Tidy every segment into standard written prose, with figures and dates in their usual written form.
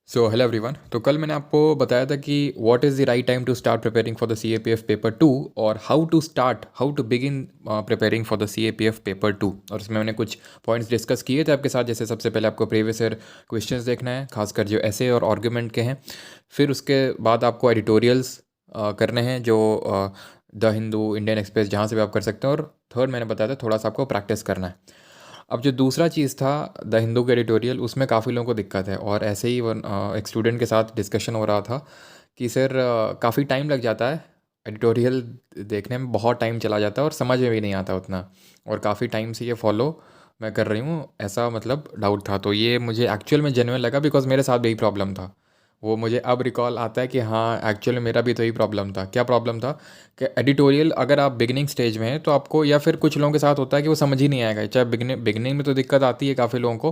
Hello everyone. तो कल मैंने आपको बताया था कि what is the right time to start preparing for the C A P F paper two और how to begin preparing for the C A P F paper two. और इसमें मैंने कुछ पॉइंट्स डिस्कस किए थे आपके साथ। जैसे सबसे पहले आपको प्रीवियस ईयर क्वेश्चंस देखना है, खासकर जो ऐसे और आर्गुमेंट के हैं। फिर उसके बाद आपको एडिटोरियल्स करने हैं, जो द हिंदू, इंडियन एक्सप्रेस, जहाँ से भी आप कर सकते हैं। और थर्ड मैंने बताया था थोड़ा सा आपको प्रैक्टिस करना है। अब जो दूसरा चीज़ था द हिंदू के एडिटोरियल, उसमें काफ़ी लोगों को दिक्कत है। और ऐसे ही एक स्टूडेंट के साथ डिस्कशन हो रहा था कि सर काफ़ी टाइम लग जाता है एडिटोरियल देखने में, बहुत टाइम चला जाता है और समझ में भी नहीं आता उतना। और काफ़ी टाइम से ये फॉलो मैं कर रही हूँ, ऐसा मतलब डाउट था। तो ये मुझे एक्चुअल में जेन्युइन लगा, बिकॉज मेरे साथ भी यही प्रॉब्लम था। वो मुझे अब रिकॉल आता है कि हाँ, एक्चुअल में मेरा भी तो यही प्रॉब्लम था। क्या प्रॉब्लम था कि एडिटोरियल अगर आप बिगिनिंग स्टेज में हैं तो आपको, या फिर कुछ लोगों के साथ होता है कि वो समझ ही नहीं आएगा। चाहे बिगिनिंग में तो दिक्कत आती है काफ़ी लोगों को,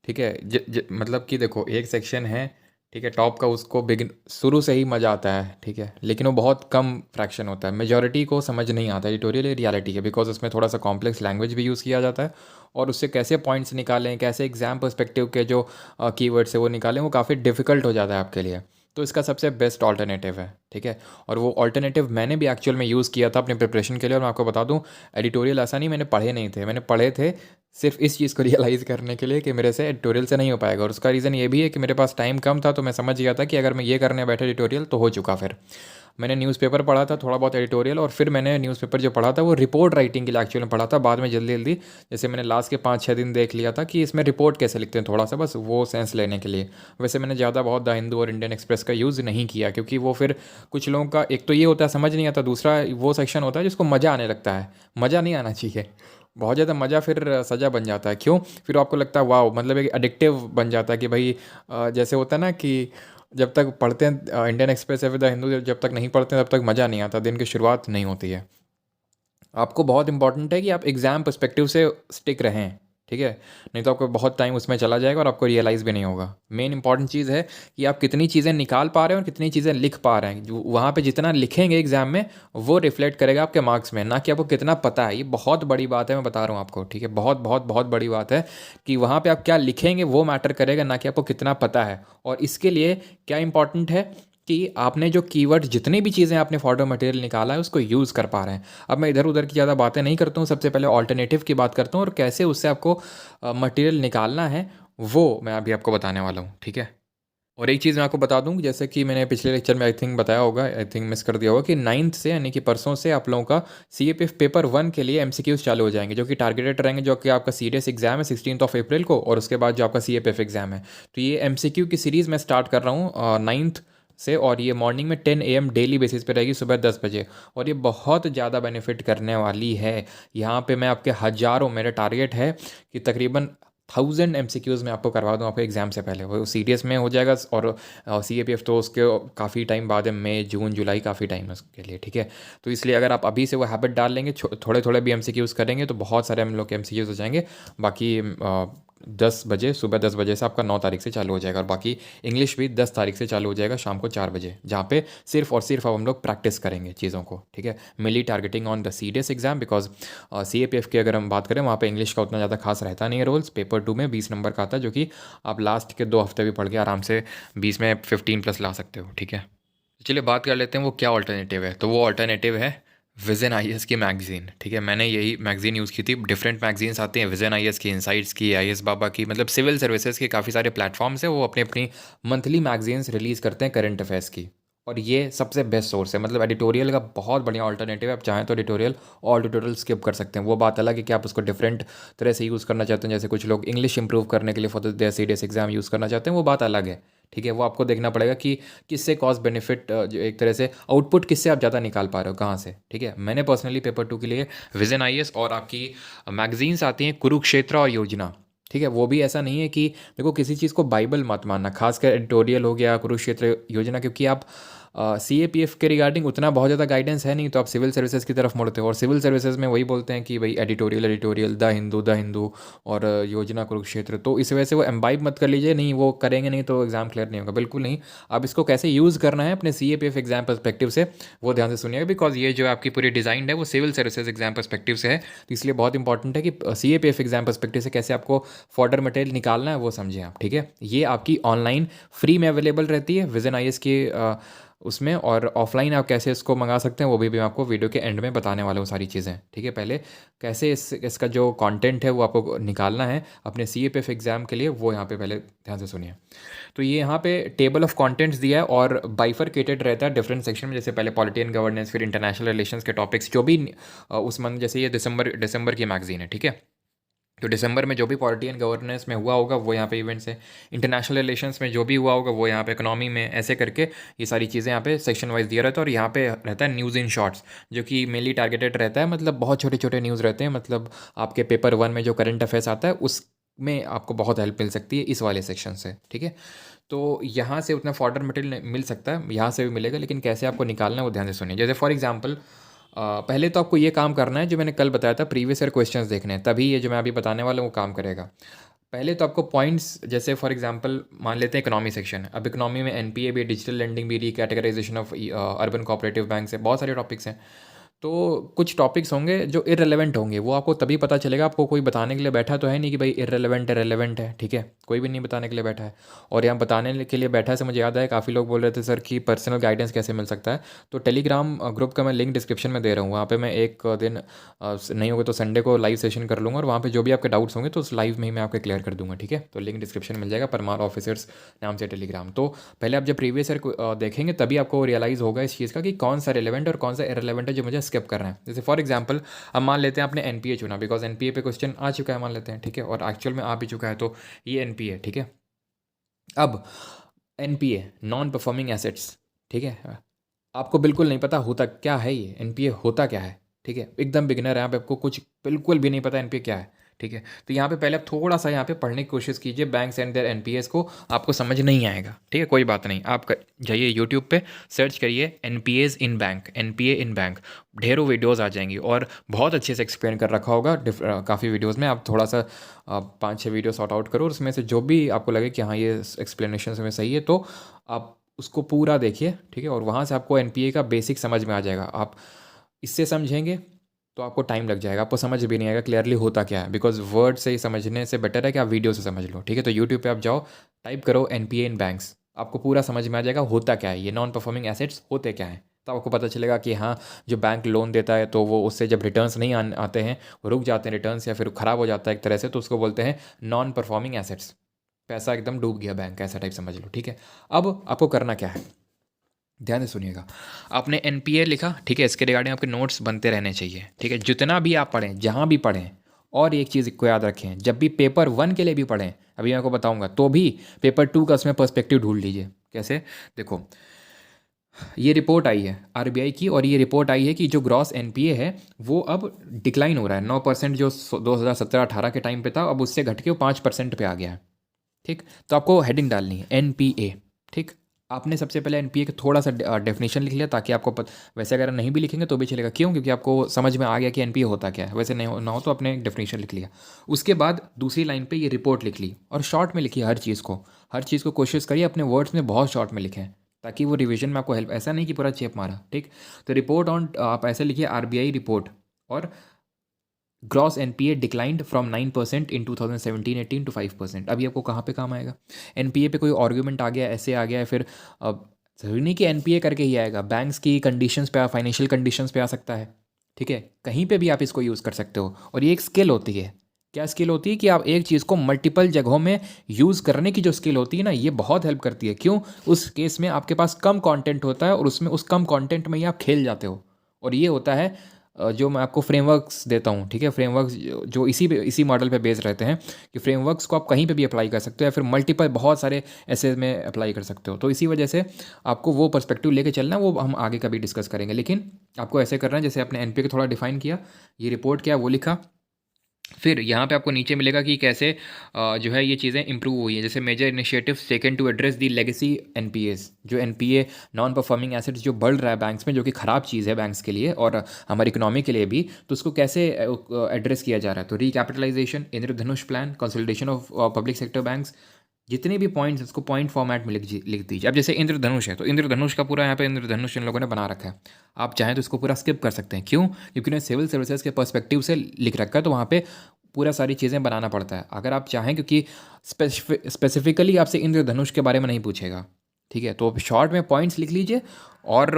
ठीक है। मतलब कि देखो, एक सेक्शन है, ठीक है, टॉप का, उसको बिगिन शुरू से ही मज़ा आता है, ठीक है, लेकिन वो बहुत कम फ्रैक्शन होता है। मेजॉरिटी को समझ नहीं आता एडिटोरियल ये रियलिटी है, बिकॉज उसमें थोड़ा सा कॉम्प्लेक्स लैंग्वेज भी यूज़ किया जाता है। और उससे कैसे पॉइंट्स निकालें, कैसे एग्जाम पर्सपेक्टिव के जो कीवर्ड्स है वो निकालें, वो काफ़ी डिफिकल्ट हो जाता है आपके लिए। तो इसका सबसे बेस्ट ऑल्टरनेटिव है, ठीक है। और वो ऑल्टरनेटिव मैंने भी एक्चुअल में यूज़ किया था अपने प्रिपरेशन के लिए। और मैं आपको बता दूं, एडिटोरियल ऐसा नहीं मैंने पढ़े नहीं थे, मैंने पढ़े थे सिर्फ इस चीज़ को रियलाइज़ करने के लिए कि मेरे से एडिटोरियल से नहीं हो पाएगा। और उसका रीज़न ये भी है कि मेरे पास टाइम कम था, तो मैं समझ गया था कि अगर मैं ये करने बैठा एडिटोरियल तो हो चुका। फिर मैंने न्यूज़पेपर पढ़ा था, थोड़ा बहुत एडिटोरियल, और फिर मैंने न्यूज़पेपर जो पढ़ा था वो रिपोर्ट राइटिंग के लिए एक्चुअली में पढ़ा था। बाद में जल्दी जल्दी, जैसे मैंने लास्ट के 5-6 दिन देख लिया था कि इसमें रिपोर्ट कैसे लिखते हैं, थोड़ा सा बस वो सेंस लेने के लिए। वैसे मैंने ज़्यादा बहुत द हिंदू और इंडियन एक्सप्रेस का यूज़ नहीं किया, क्योंकि वो फिर कुछ लोगों का एक तो ये होता है समझ नहीं आता, दूसरा वो सेक्शन होता है जिसको मज़ा आने लगता है। मज़ा नहीं आना चाहिए, बहुत ज़्यादा मज़ा फिर सज़ा बन जाता है। क्यों? फिर आपको लगता है वाओ, मतलब एक एडिक्टिव बन जाता है कि भाई जैसे होता है ना कि जब तक पढ़ते हैं इंडियन एक्सप्रेस या फिर द हिंदू, जब तक नहीं पढ़ते हैं तब तक मज़ा नहीं आता, दिन की शुरुआत नहीं होती है। आपको बहुत इंपॉर्टेंट है कि आप एग्ज़ाम पर्सपेक्टिव से स्टिक रहें, ठीक है। नहीं तो आपको बहुत टाइम उसमें चला जाएगा और आपको रियलाइज़ भी नहीं होगा। मेन इंपॉर्टेंट चीज़ है कि आप कितनी चीज़ें निकाल पा रहे हैं और कितनी चीज़ें लिख पा रहे हैं। वहाँ पे जितना लिखेंगे एग्ज़ाम में, वो रिफ्लेक्ट करेगा आपके मार्क्स में, ना कि आपको कितना पता है। ये बहुत बड़ी बात है, मैं बता रहा हूँ आपको, ठीक है। बहुत बहुत बहुत बड़ी बात है कि वहाँ पे आप क्या लिखेंगे वो मैटर करेगा, ना कि आपको कितना पता है। और इसके लिए क्या इंपॉर्टेंट है कि आपने जो कीवर्ड, जितनी भी चीज़ें आपने फॉर मटेरियल निकाला है, उसको यूज़ कर पा रहे हैं। अब मैं इधर उधर की ज़्यादा बातें नहीं करता हूँ, सबसे पहले ऑल्टरनेटिव की बात करता हूँ और कैसे उससे आपको मटेरियल निकालना है, वो मैं अभी आपको बताने वाला हूँ, ठीक है। और एक चीज़ मैं आपको बता दूँ, जैसे कि मैंने पिछले लेक्चर में आई थिंक बताया होगा, आई थिंक मिस कर दिया होगा, कि 9th से, यानी कि परसों से आप लोगों का सी ए पी एफ पेपर 1 के लिए एमसीक्यूज चालू हो जाएंगे, जो कि टारगेटेड रहेंगे, जो कि आपका सीरियस एग्जाम है 16 अप्रैल को, और उसके बाद जो आपका सी ए पी एफ एग्जाम है। तो ये एमसीक्यू की सीरीज़ मैं स्टार्ट कर रहा हूँ 9th से, और ये मॉर्निंग में 10 AM डेली बेसिस पे रहेगी, सुबह 10 बजे। और ये बहुत ज़्यादा बेनिफिट करने वाली है। यहाँ पे मैं आपके हज़ारों, मेरा टारगेट है कि तकरीबन 1000 MCQs मैं आपको करवा दूँ आपके एग्ज़ाम से पहले। वो सीरियस में हो जाएगा। और सी ए पी एफ तो उसके काफ़ी टाइम बाद है, मई जून जुलाई, काफ़ी टाइम है उसके लिए, ठीक है। तो इसलिए अगर आप अभी से वो हैबिट डाल लेंगे, थोड़े थोड़े भी MCQs करेंगे, तो बहुत सारे हम लोग के MCQs हो जाएंगे। बाकी 10 बजे, सुबह 10 बजे से आपका 9 तारीख से चालू हो जाएगा। और बाकी इंग्लिश भी 10 तारीख से चालू हो जाएगा शाम को 4 बजे, जहाँ पे सिर्फ और सिर्फ अब हम लोग प्रैक्टिस करेंगे चीज़ों को, ठीक है। Mainly targeting on the serious exam, because C A P F की अगर हम बात करें, वहाँ पे इंग्लिश का उतना ज़्यादा खास रहता नहीं है रोल्स। पेपर 2 में 20 नंबर का आता है, जो कि आप लास्ट के 2 हफ्ते भी पढ़ के आराम से 20 में 15+ ला सकते हो, ठीक है। तो चलिए बात कर लेते हैं वो क्या ऑल्टरनेटिव है। तो वो ऑल्टरनेटिव है विजन आई एस की मैगज़ीन, ठीक है। मैंने यही मैगज़ीन यूज़ की थी। डिफरेंट मैगज़ीन्स आती हैं, विजन आई एस की, इनसाइट्स की, आई एस बाबा की, मतलब सिविल सर्विसेज के काफ़ी सारे प्लेटफॉर्म्स हैं, वो अपनी अपनी मंथली मैगज़ीन्स रिलीज़ करते हैं करंट अफेयर्स की। और ये सबसे बेस्ट सोर्स है, मतलब एडिटोरियल का बहुत बढ़िया ऑल्टरनेटिव है। आप चाहें तो एडिटोरियल और ट्यूटोरियल स्किप कर सकते हैं। वो बात अलग है कि आप उसको डिफरेंट तरह से यूज़ करना चाहते हैं, जैसे कुछ लोग इंग्लिश इंप्रूव करने के लिए for the serious exam use करना चाहते हैं, वो बात अलग है, ठीक है। वो आपको देखना पड़ेगा कि किससे कॉस्ट बेनिफिट, जो एक तरह से आउटपुट किससे आप ज़्यादा निकाल पा रहे हो, कहाँ से, ठीक है। मैंने पर्सनली पेपर 2 के लिए विजन आई एस और आपकी मैगजीन्स आती हैं कुरुक्षेत्र और योजना, ठीक है। वो भी ऐसा नहीं है कि देखो, किसी चीज़ को बाइबल मत मानना, खासकर एडिटोरियल हो गया, कुरुक्षेत्र, योजना, क्योंकि आप CAPF के रिगार्डिंग उतना बहुत ज़्यादा गाइडेंस है नहीं, तो आप सिविल सर्विसेज की तरफ मुड़ते हो, और सिविल सर्विसेज में वही बोलते हैं कि भाई एडिटोरियल द हिंदू और योजना कुरुक्षेत्र, तो इस वजह से वो एम्बाइब मत कर लीजिए, नहीं वो करेंगे नहीं तो एग्ज़ाम क्लियर नहीं होगा, बिल्कुल नहीं। आप इसको कैसे यूज़ करना है अपने CAPF एग्जाम पर्सपेक्टिव से, वो ध्यान से सुनिएगा, बिकॉज ये जो आपकी पूरी डिज़ाइन है वो सिविल सर्विसेज एग्जाम पर्सपेक्टिव से है, तो इसलिए बहुत इंपॉर्टेंट है कि CAPF एग्जाम पर्सपेक्टिव से कैसे आपको फॉर्डर मटेरियल निकालना है वो समझें आप, ठीक है। ये आपकी ऑनलाइन फ्री में अवेलेबल रहती है विजन IAS की उसमें, और ऑफलाइन आप कैसे इसको मंगा सकते हैं वो भी मैं आपको वीडियो के एंड में बताने वाला हूँ सारी चीज़ें, ठीक है। पहले कैसे इसका जो कंटेंट है वो आपको निकालना है अपने CAPF एग्ज़ाम के लिए, वो यहाँ पे पहले ध्यान से सुनिए। तो ये यहाँ पे टेबल ऑफ कंटेंट्स दिया है और बाइफरकेटेड रहता है डिफरेंट सेक्शन में, जैसे पहले पॉलिटी एंड गवर्नेंस, फिर इंटरनेशनल रिलेशंस के टॉपिक्स जो भी उस मंथ, जैसे ये दिसंबर की मैगजीन है, ठीक है, तो दिसंबर में जो भी पॉलिटी एंड गवर्नेंस में हुआ होगा वो यहाँ पे इवेंट्स है, इंटरनेशनल रिलेशंस में जो भी हुआ होगा वो यहाँ पे इकोनॉमी में, ऐसे करके ये सारी चीज़ें यहाँ पे सेक्शन वाइज दिया रहता है। और यहाँ पे रहता है न्यूज़ इन शॉर्ट्स, जो कि मेनली टारगेटेड रहता है, मतलब बहुत छोटे छोटे न्यूज़ रहते हैं, मतलब आपके पेपर 1 में जो करंट अफेयर्स आता है उसमें आपको बहुत हेल्प मिल सकती है इस वाले सेक्शन से, ठीक है। तो यहाँ से उतना फॉर्डर मटेरियल मिल सकता है, यहाँ से भी मिलेगा, लेकिन कैसे आपको निकालना है वो ध्यान से सुनिए। जैसे फॉर एग्जांपल पहले तो आपको ये काम करना है जो मैंने कल बताया था, प्रीवियस ईयर क्वेश्चंस देखने हैं, तभी ये जो मैं अभी बताने वाला हूँ वो काम करेगा। पहले तो आपको पॉइंट्स, जैसे फॉर एग्जांपल मान लेते हैं इकोनॉमी सेक्शन है, अब इकोनॉमी में NPA भी, डिजिटल लेंडिंग भी, categorisation of urban cooperative bank से, बहुत सारे टॉपिक्स हैं। तो कुछ टॉपिक्स होंगे जो इररेलेवेंट होंगे, वो आपको तभी पता चलेगा, आपको कोई बताने के लिए बैठा तो है नहीं कि भाई इररेलेवेंट है रेलेवेंट है, ठीक है, कोई भी नहीं बताने के लिए बैठा है। और यहाँ बताने के लिए बैठा है से मुझे याद है काफ़ी लोग बोल रहे थे सर कि पर्सनल गाइडेंस कैसे मिल सकता है, तो टेलीग्राम ग्रुप का मैं लिंक डिस्क्रिप्शन में दे रहा हूँ, वहाँ पे मैं एक दिन नहीं होगा तो संडे को लाइव सेशन कर लूँगा, और वहाँ पे जो भी आपके डाउट्स होंगे तो उस लाइव में ही मैं आपके क्लियर कर दूँगा, ठीक है। तो लिंक डिस्क्रिप्शन मिल जाएगा, परमार ऑफिसर्स नाम से टेलीग्राम। तो पहले आप जब प्रीवियस ईयर को देखेंगे तभी आपको रियलाइज़ होगा इस चीज़ का कि कौन सा रिलेवेंट और कौन सा इररेलेवेंट है जो मुझे स्किप करना है। जैसे फॉर एग्जांपल अब मान लेते हैं आपने NPA चुना, बिकॉज NPA पे क्वेश्चन आ चुका है मान लेते हैं, ठीक है, और एक्चुअल में आ भी चुका है, तो ये NPA, ठीक है। अब NPA नॉन परफॉर्मिंग एसेट्स, ठीक है, आपको बिल्कुल नहीं पता होता क्या है ये NPA होता क्या है, ठीक है, एकदम बिगिनर है, आपको कुछ बिल्कुल भी नहीं पता NPA क्या है, ठीक है। तो यहाँ पे पहले आप थोड़ा सा यहाँ पे पढ़ने की कोशिश कीजिए, बैंक्स एंड देयर NPAs को, आपको समझ नहीं आएगा, ठीक है, कोई बात नहीं, आप जाइए यूट्यूब पे सर्च करिए NPAs इन बैंक, NPA इन बैंक, ढेरों वीडियोज़ आ जाएंगी, और बहुत अच्छे से एक्सप्लेन कर रखा होगा काफ़ी वीडियोज़ में। आप थोड़ा सा 5-6 वीडियो सॉर्ट आउट करो, और उसमें से जो भी आपको लगे कि हाँ ये एक्सप्लेनेशन में सही है, तो आप उसको पूरा देखिए, ठीक है, और वहाँ से आपको NPA का बेसिक समझ में आ जाएगा। आप इससे समझेंगे तो आपको टाइम लग जाएगा, आपको समझ भी नहीं आएगा क्लियरली होता क्या है, बिकॉज वर्ड से ही समझने से बेटर है कि आप वीडियो से समझ लो, ठीक है। तो यूट्यूब पे आप जाओ, टाइप करो NPA इन बैंक्स, आपको पूरा समझ में आ जाएगा होता क्या है, ये नॉन परफॉर्मिंग एसेट्स होते क्या हैं। तो आपको पता चलेगा कि हाँ जो बैंक लोन देता है तो वो उससे जब रिटर्न्स नहीं आते हैं, रुक जाते हैं रिटर्न्स या फिर ख़राब हो जाता है एक तरह से, तो उसको बोलते हैं नॉन परफॉर्मिंग एसेट्स, पैसा एकदम डूब गया बैंक, ऐसा टाइप समझ लो, ठीक है। अब आपको करना क्या है, ध्यान से सुनिएगा। आपने NPA लिखा, ठीक है, इसके रिगार्डिंग आपके नोट्स बनते रहने चाहिए, ठीक है, जितना भी आप पढ़ें, जहाँ भी पढ़ें। और एक चीज़ को याद रखें, जब भी पेपर 1 के लिए भी पढ़ें, अभी मैं आपको बताऊंगा, तो भी पेपर 2 का उसमें पर्सपेक्टिव ढूंढ लीजिए। कैसे, देखो, ये रिपोर्ट आई है RBI की, और ये रिपोर्ट आई है कि जो ग्रॉस NPA है वो अब डिक्लाइन हो रहा है, 9% जो 2017-18 के टाइम पे था, अब उससे घट के वो 5% पे आ गया है, ठीक। तो आपको हेडिंग डालनी है NPA, ठीक। आपने सबसे पहले NPA का थोड़ा सा डेफिनेशन लिख लिया, ताकि आपको वैसे अगर नहीं भी लिखेंगे तो भी चलेगा, क्यों, क्योंकि आपको समझ में आ गया कि NPA होता क्या है, वैसे नहीं ना हो तो आपने डेफिनेशन लिख लिया। उसके बाद दूसरी लाइन पे ये रिपोर्ट लिख ली, और शॉर्ट में लिखिए हर चीज़ को कोशिश करिए अपने वर्ड्स में बहुत शॉर्ट में लिखें, ताकि वो रिवीजन में आपको हेल्प, ऐसा नहीं कि पूरा चेप मारा, ठीक। तो रिपोर्ट ऑन, आप ऐसे लिखिए RBI रिपोर्ट, और gross NPA declined from 9% in 2017-18 to 5%। अभी आपको कहाँ पे काम आएगा, NPA पे कोई आर्ग्यूमेंट आ गया, ऐसे आ गया, फिर अब ज़रूरी नहीं कि NPA करके ही आएगा, बैंक्स की कंडीशंस पे, फाइनेंशियल कंडीशंस पे आ सकता है, ठीक है, कहीं पे भी आप इसको यूज़ कर सकते हो। और ये एक स्किल होती है, क्या स्किल होती है कि आप एक चीज़ को मल्टीपल जगहों में यूज़ करने की जो स्किल होती है ना, ये बहुत हेल्प करती है। क्यों, उस केस में आपके पास कम कंटेंट होता है, और उसमें उस कम कंटेंट में ही आप खेल जाते हो। और ये होता है जो मैं आपको फ्रेमवर्क्स देता हूँ, ठीक है, फ्रेमवर्क्स जो इसी मॉडल पे बेस्ड रहते हैं, कि फ्रेमवर्क्स को आप कहीं पे भी अप्लाई कर सकते हो, या फिर मल्टीपल बहुत सारे ऐसे में अप्लाई कर सकते हो। तो इसी वजह से आपको वो पर्सपेक्टिव लेके चलना, वो हम आगे कभी डिस्कस करेंगे, लेकिन आपको ऐसे करना है जैसे आपने NPA को थोड़ा डिफाइन किया, ये रिपोर्ट क्या है वो लिखा, फिर यहाँ पे आपको नीचे मिलेगा कि कैसे जो है ये चीज़ें इंप्रूव हुई हैं, जैसे major initiatives taken to address the legacy NPAs, जो एनपीए नॉन परफॉर्मिंग एसेट्स जो बढ़ रहा है बैंक्स में, जो कि ख़राब चीज़ है बैंक्स के लिए और हमारी इकोनॉमी के लिए भी, तो उसको कैसे एड्रेस किया जा रहा है। तो recapitalisation, Indradhanush plan, consolidation of public sector banks, जितने भी पॉइंट्स उसको पॉइंट फॉर्मेट में लिख दीजिए। अब जैसे इंद्रधनुष है तो इंद्रधनुष का पूरा यहाँ पे इंद्रधनुष इन लोगों ने बना रखा है, आप चाहें तो इसको पूरा स्किप कर सकते हैं। क्यों? क्योंकि उन्हें सिविल सर्विसेज के पर्सपेक्टिव से लिख रखा है, तो वहाँ पे पूरा सारी चीज़ें बनाना पड़ता है अगर आप चाहें, क्योंकि स्पेसिफिकली आपसे इंद्रधनुष के बारे में नहीं पूछेगा। ठीक है, तो शॉर्ट में पॉइंट्स लिख लीजिए और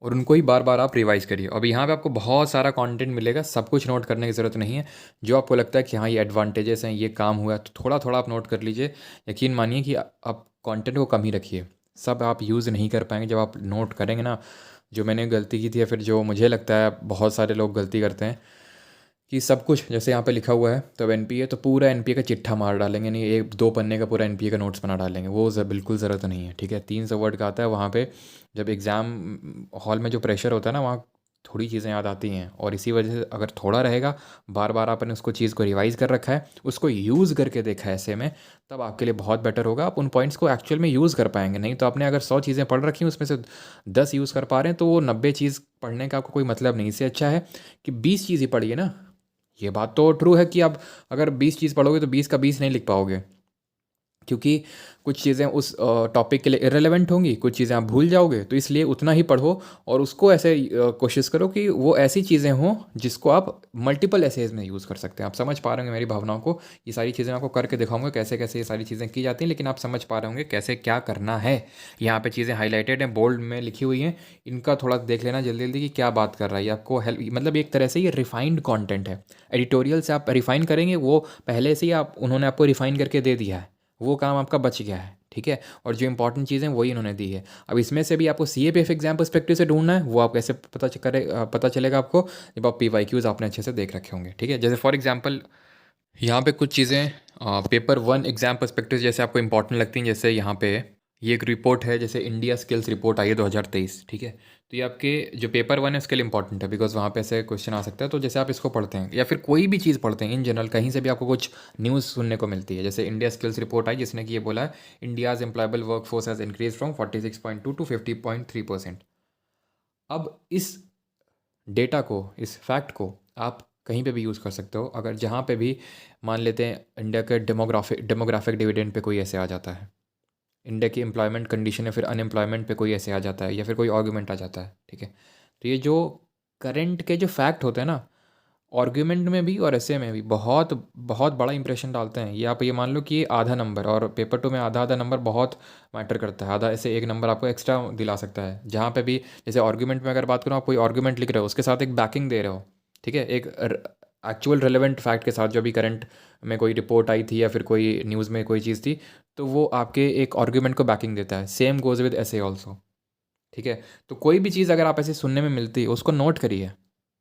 उनको ही बार बार आप रिवाइज करिए। अब यहाँ पे आपको बहुत सारा कंटेंट मिलेगा, सब कुछ नोट करने की ज़रूरत नहीं है। जो आपको लगता है कि हाँ ये एडवांटेजेस हैं, ये काम हुआ है, तो थोड़ा थोड़ा आप नोट कर लीजिए। यकीन मानिए कि आप कंटेंट को कम ही रखिए, सब आप यूज़ नहीं कर पाएंगे जब आप नोट करेंगे ना। जो मैंने गलती की थी या फिर जो मुझे लगता है बहुत सारे लोग गलती करते हैं कि सब कुछ जैसे यहाँ पे लिखा हुआ है तो एनपीए, तो पूरा एनपीए का चिट्ठा मार डालेंगे, नहीं एक दो पन्ने का पूरा एनपीए का नोट्स बना डालेंगे, वो बिल्कुल ज़रूरत नहीं है। ठीक है, 300 वर्ड का आता है वहाँ पे। जब एग्ज़ाम हॉल में जो प्रेशर होता है ना, वहाँ थोड़ी चीज़ें याद आती हैं, और इसी वजह से अगर थोड़ा रहेगा, बार बार आपने उसको चीज़ को रिवाइज़ कर रखा है, उसको यूज़ करके देखा है ऐसे में, तब आपके लिए बहुत बेटर होगा। आप उन पॉइंट्स को एक्चुअल में यूज़ कर पाएंगे। नहीं तो आपने अगर 100 चीज़ें पढ़ रखी हैं उसमें से 10 यूज़ कर पा रहे हैं, तो वो 90 चीज़ पढ़ने का आपको कोई मतलब नहीं। इससे अच्छा है कि 20 चीज़ ही पढ़िए ना। ये बात तो ट्रू है कि आप अगर 20 चीज़ पढ़ोगे तो 20 का 20 नहीं लिख पाओगे, क्योंकि कुछ चीज़ें उस टॉपिक के लिए इरेलेवेंट होंगी, कुछ चीज़ें आप भूल जाओगे, तो इसलिए उतना ही पढ़ो। और उसको ऐसे कोशिश करो कि वो ऐसी चीज़ें हों जिसको आप मल्टीपल एसेज में यूज़ कर सकते हैं। आप समझ पा रहे होंगे मेरी भावनाओं को। ये सारी चीज़ें आपको करके दिखाऊंगा कैसे कैसे ये सारी चीज़ें की जाती हैं, लेकिन आप समझ पा रहे होंगे कैसे क्या करना है। यहाँ पे चीज़ें हाईलाइटेड हैं, बोल्ड में लिखी हुई हैं, इनका थोड़ा देख लेना जल्दी जल्दी कि क्या बात कर रहा है। ये आपको हेल्प, मतलब एक तरह से ये रिफाइंड कॉन्टेंट है। एडिटोरियल से आप रिफाइन करेंगे, वो पहले से ही उन्होंने आपको रिफाइन करके दे दिया है, वो काम आपका बच गया है। ठीक है, और जो इंपॉर्टेंट चीज़ें वही इन्होंने दी है। अब इसमें से भी आपको सीएपीएफ एग्जाम पर्सपेक्टिव से ढूंढना है, वो आप कैसे पता चलेगा आपको, जब आप पीवाईक्यूज़ आपने अच्छे से देख रखे होंगे। ठीक है, जैसे फॉर एग्जांपल यहाँ पे कुछ चीज़ें पेपर 1 एग्जाम पर्सपेक्टिव जैसे आपको इंपॉर्टेंट लगती हैं। जैसे यहाँ पे ये एक रिपोर्ट है, जैसे इंडिया स्किल्स रिपोर्ट आई है 2023। ठीक है, तो ये आपके जो पेपर 1 है उसके लिए इंपॉर्टेंट है, बिकॉज वहाँ पे ऐसे क्वेश्चन आ सकता है। तो जैसे आप इसको पढ़ते हैं या फिर कोई भी चीज़ पढ़ते हैं इन जनरल, कहीं से भी आपको कुछ न्यूज़ सुनने को मिलती है। जैसे इंडिया स्किल्स रिपोर्ट आई जिसने कि ये बोला है India's employable work force has increase from 46.2 to 50.3%। अब इस डेटा को, इस फैक्ट को आप कहीं पे भी यूज़ कर सकते हो। अगर जहाँ पे भी मान लेते हैं इंडिया के डेमोग्राफिक डिविडेंड पे कोई ऐसे आ जाता है, इंडिया की एम्प्लॉयमेंट कंडीशन या फिर अनएम्प्लॉयमेंट पे कोई ऐसे आ जाता है, या फिर कोई आर्गूमेंट आ जाता है। ठीक है, तो ये जो करंट के जो फैक्ट होते हैं ना, आर्ग्यूमेंट में भी और ऐसे में भी बहुत बहुत बड़ा इंप्रेशन डालते हैं। ये आप ये मान लो कि ये आधा नंबर, और पेपर 2 में आधा आधा नंबर बहुत मैटर करता है। आधा ऐसे एक नंबर आपको एक्स्ट्रा दिला सकता है। जहाँ पे भी जैसे आर्ग्यूमेंट में अगर बात करूँ, आप कोई आर्ग्यूमेंट लिख रहे हो, उसके साथ एक बैकिंग दे रहे हो। ठीक है, एक एक्चुअल रेलेवेंट फैक्ट के साथ, जो अभी करंट में कोई रिपोर्ट आई थी या फिर कोई न्यूज़ में कोई चीज़ थी, तो वो आपके एक आर्ग्यूमेंट को बैकिंग देता है। सेम गोज़ विद ऐसे ऑल्सो। ठीक है, तो कोई भी चीज़ अगर आप ऐसे सुनने में मिलती है उसको नोट करिए।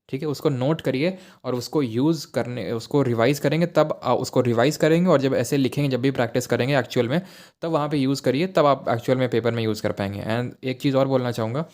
ठीक है, उसको नोट करिए और उसको यूज़ करने, उसको रिवाइज़ करेंगे, तब उसको रिवाइज़ करेंगे, और जब ऐसे लिखेंगे, जब भी प्रैक्टिस करेंगे एक्चुअल में, तब वहाँ पे यूज़ करिए, तब आप एक्चुअल में पेपर में यूज़ कर पाएंगे। एंड एक चीज़ और बोलना चाहूँगा,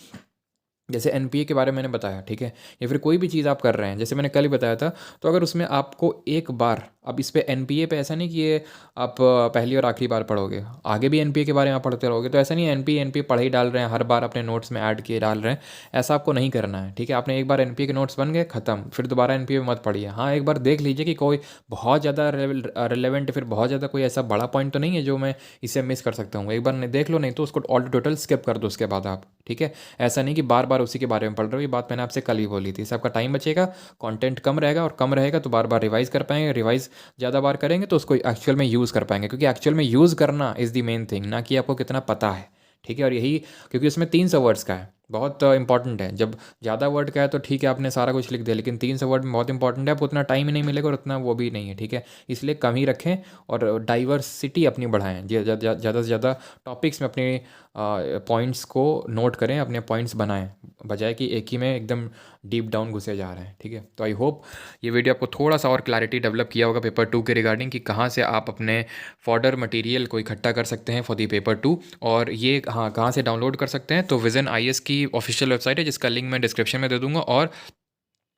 जैसे एनपीए के बारे में मैंने बताया। ठीक है, या फिर कोई भी चीज़ आप कर रहे हैं, जैसे मैंने कल ही बताया था, तो अगर उसमें आपको एक बार, अब इस पे एनपीए पे ऐसा नहीं कि ये आप पहली और आखिरी बार पढ़ोगे, आगे भी एनपीए के बारे में आप पढ़ते रहोगे, तो ऐसा नहीं है एनपीए एनपीए पढ़ ही डाल रहे हैं, हर बार अपने नोट्स में ऐड किए डाल रहे हैं। ऐसा आपको नहीं करना है। ठीक है, आपने एक बार एनपीए के नोट्स बन गए, ख़त्म, फिर दोबारा एनपीए मत पढ़िए। हाँ, एक बार देख लीजिए कि कोई बहुत ज़्यादा रिलेवेंट, फिर बहुत ज़्यादा कोई ऐसा बड़ा पॉइंट तो नहीं है जो मैं इसे मिस कर सकता हूँ। एक बार देख लो, नहीं तो उसको ऑल टोटल स्किप कर दो उसके बाद आप। ठीक है, ऐसा नहीं कि बार बार उसी के बारे में पढ़ रहे हो। ये बात मैंने आपसे कल ही बोली थी। इससे आपका टाइम बचेगा, कंटेंट कम रहेगा, और कम रहेगा तो बार बार रिवाइज कर पाएंगे। रिवाइज ज़्यादा बार करेंगे तो उसको एक्चुअल में यूज़ कर पाएंगे, क्योंकि एक्चुअल में यूज़ करना इज़ द मेन थिंग, ना कि आपको कितना पता है। ठीक है, और यही क्योंकि उसमें 300 वर्ड्स का है, बहुत इंपॉर्टेंट है। जब ज़्यादा वर्ड का है तो ठीक है आपने सारा कुछ लिख दिया, लेकिन 300 वर्ड में बहुत इंपॉर्टेंट है, आपको उतना टाइम ही नहीं मिलेगा और उतना वो भी नहीं है। ठीक है, इसलिए कम ही रखें और डाइवर्सिटी अपनी बढ़ाएं। ज़्यादा से ज़्यादा टॉपिक्स में अपने पॉइंट्स को नोट करें, अपने पॉइंट्स बनाएं, बजाय कि एक ही में एकदम डीप डाउन घुसे जा रहे हैं। ठीक है, तो आई होप ये वीडियो आपको थोड़ा सा और क्लैरिटी डेवलप किया होगा पेपर 2 के रिगार्डिंग, कि कहाँ से आप अपने फॉर्डर मटेरियल को इकट्ठा कर सकते हैं फॉर दी पेपर 2, और ये हाँ कहाँ से डाउनलोड कर सकते हैं। तो विजन आईएएस की ऑफिशियल वेबसाइट है, जिसका लिंक मैं डिस्क्रिप्शन में दे दूँगा, और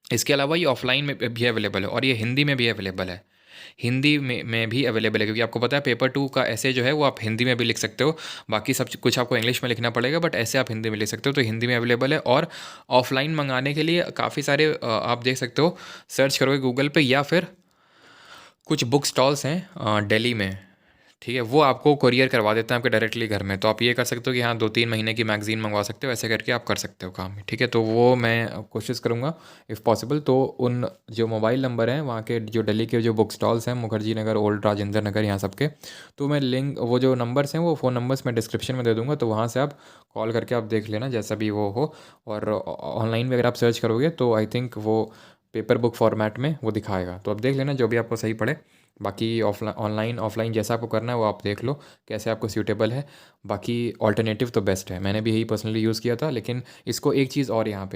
इसके अलावा ये ऑफलाइन में भी अवेलेबल है और ये हिंदी में भी अवेलेबल है। हिंदी में भी अवेलेबल है, क्योंकि आपको पता है पेपर 2 का ऐसे जो है वो आप हिंदी में भी लिख सकते हो। बाकी सब कुछ आपको इंग्लिश में लिखना पड़ेगा, बट ऐसे आप हिंदी में लिख सकते हो, तो हिंदी में अवेलेबल है। और ऑफलाइन मंगाने के लिए काफ़ी सारे आप देख सकते हो, सर्च करोगे गूगल पे, या फिर कुछ बुक स्टॉल्स हैं दिल्ली में, ठीक है, वो आपको कोरियर करवा देते हैं आपके डायरेक्टली घर में। तो आप ये कर सकते हो कि हाँ 2-3 महीने की मैगज़ीन मंगवा सकते हो, ऐसे करके आप कर सकते हो काम, ठीक है। तो वो मैं कोशिश करूँगा इफ़ पॉसिबल तो उन जो मोबाइल नंबर हैं वहाँ के, जो दिल्ली के जो बुक स्टॉल्स हैं, मुखर्जी नगर, ओल्ड राजेंद्र नगर, यहाँ सब के, तो मैं लिंक, वो जो नंबर्स हैं वो फ़ोन नंबर्स मैं डिस्क्रिप्शन में दे दूँगा, तो वहाँ से आप कॉल करके आप देख लेना जैसा भी वो हो। और ऑनलाइन भी अगर आप सर्च करोगे तो आई थिंक वो पेपर बुक फॉर्मेट में वो दिखाएगा, तो आप देख लेना जो भी आपको सही पड़े। बाकी ऑफलाइन ऑनलाइन ऑफलाइन जैसा आपको करना है वो आप देख लो कैसे आपको सूटेबल है। बाकी ऑल्टरनेटिव तो बेस्ट है, मैंने भी यही पर्सनली यूज़ किया था। लेकिन इसको एक चीज़ और यहाँ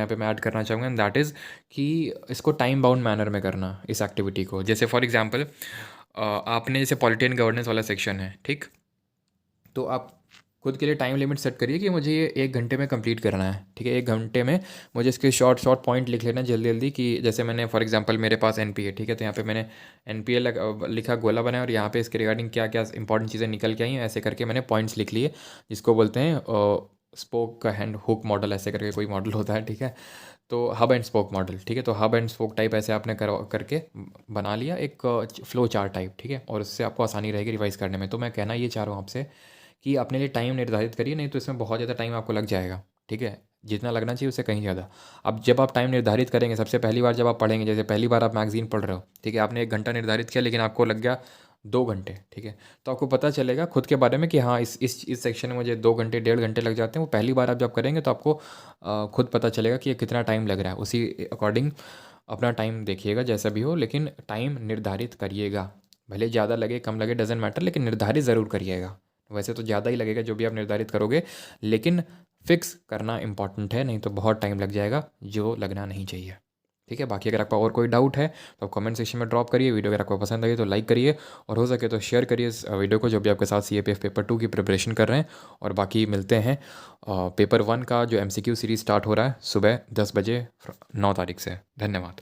पे मैं ऐड करना चाहूँगा, एंड दैट इज़ कि इसको टाइम बाउंड मैनर में करना इस एक्टिविटी को। जैसे फॉर एग्जांपल आपने जैसे पॉलिटी एंड गवर्नेंस वाला सेक्शन है, ठीक, तो आप खुद के लिए टाइम लिमिट सेट करिए कि मुझे ये 1 घंटे में कंप्लीट करना है, ठीक है। 1 घंटे में मुझे इसके शॉर्ट शॉर्ट पॉइंट लिख लेना जल्दी जल्दी, कि जैसे मैंने फॉर एग्जांपल मेरे पास एनपीए, ठीक है, तो यहाँ पे मैंने एनपीए लिखा, गोला बनाया, और यहाँ पे इसके रिगार्डिंग क्या क्या इंपॉर्टेंट चीज़ें निकल के आई हैं, ऐसे करके मैंने पॉइंट्स लिख लिए, जिसको बोलते हैं स्पोक का हैंड हुक मॉडल, ऐसे करके कोई मॉडल होता है, ठीक है। तो हब एंड स्पोक मॉडल, ठीक है, तो हब एंड स्पोक टाइप ऐसे आपने करके बना लिया एक फ्लो चार्ट टाइप, ठीक है, और उससे आपको आसानी रहेगी रिवाइज करने में। तो मैं कहना ये चाह रहा हूँ आपसे कि अपने लिए टाइम निर्धारित करिए, नहीं तो इसमें बहुत ज़्यादा टाइम आपको लग जाएगा, ठीक है, जितना लगना चाहिए उससे कहीं ज़्यादा। अब जब आप टाइम निर्धारित करेंगे, सबसे पहली बार जब आप पढ़ेंगे, जैसे पहली बार आप मैगज़ीन पढ़ रहे हो, ठीक है, आपने 1 घंटा निर्धारित किया लेकिन आपको लग गया 2 घंटे, ठीक है, तो आपको पता चलेगा खुद के बारे में कि हाँ इस सेक्शन में मुझे 2 घंटे 1.5 घंटे लग जाते हैं। वो पहली बार आप जब करेंगे तो आपको खुद पता चलेगा कि ये कितना टाइम लग रहा है, उसी अकॉर्डिंग अपना टाइम देखिएगा जैसा भी हो, लेकिन टाइम निर्धारित करिएगा। भले ज़्यादा लगे कम लगे डजेंट मैटर, लेकिन निर्धारित ज़रूर करिएगा। वैसे तो ज़्यादा ही लगेगा जो भी आप निर्धारित करोगे, लेकिन फिक्स करना इंपॉर्टेंट है, नहीं तो बहुत टाइम लग जाएगा जो लगना नहीं चाहिए, ठीक है। बाकी अगर आपका और कोई डाउट है तो आप कमेंट सेक्शन में ड्रॉप करिए। वीडियो अगर आपको पसंद आई तो लाइक करिए, और हो सके तो शेयर करिए इस वीडियो को जो भी आपके साथ सीएपीएफ पेपर 2 की प्रिपरेशन कर रहे हैं। और बाकी मिलते हैं पेपर 1 का जो एमसीक्यू सीरीज़ स्टार्ट हो रहा है सुबह 10 बजे 9 तारीख से। धन्यवाद।